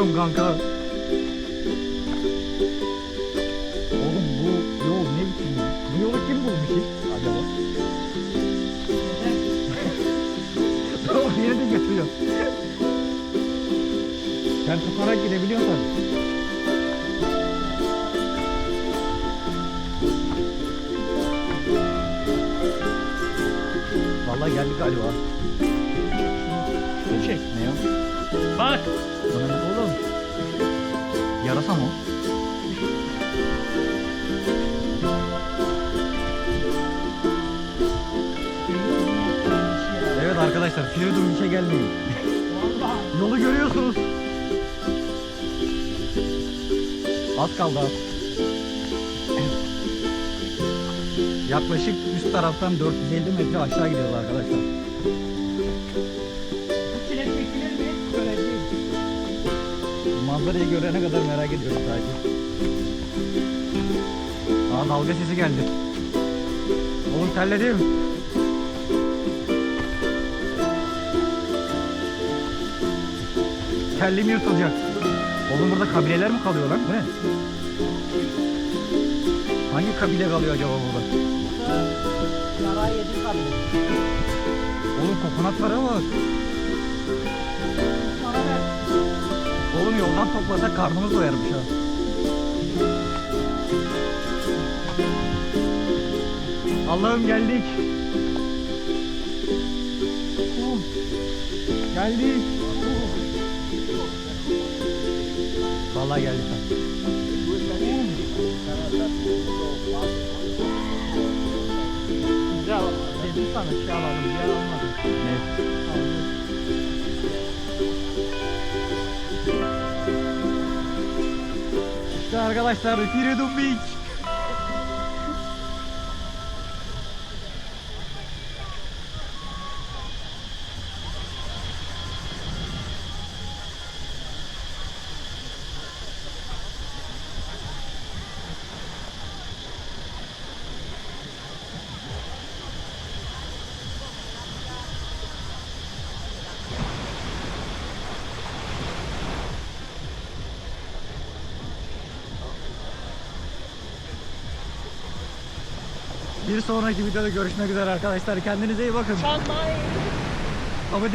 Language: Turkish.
gidiyorum kanka. Oğlum bu yol ne biçim? Bu yolu kim bulmuş hiç acaba? Doğru yere de götürüyor. Sen tutarak gidebiliyorsun tabii. Vallahi geldik galiba. Şunu çek. Ne o? Bak. Bu ne oğlum? Yarasa mı o? Evet arkadaşlar, Firidun işe gelmeyin. Vallahi. Yolu görüyorsunuz. Az kaldı az. Yaklaşık üst taraftan 450 metre aşağı gidiyoruz arkadaşlar. Bu çile çekilir mi? Göreceğiz. Manzarayı görene kadar merak ediyorum sadece. Aa, dalga sesi geldi. Oğlum terledim. Terliğim yırtılacak. Oğlum burada kabileler mi kalıyor lan? Bu ne? Hangi kabile kalıyor acaba burada? Yara yedi kaldı. Oğlum kokonatlara bak. Bana ver. Oğlum yoldan toplasak karnımız doyarmış ha. Allah'ım geldik. Geldik. Vallahi geldik ha. Ya dedim sana şey alalım diye almadım. Ne? İşte arkadaşlar, Firidun Beach. Bir sonraki videoda görüşmek üzere arkadaşlar. Kendinize iyi bakın. Çalmayın. Ama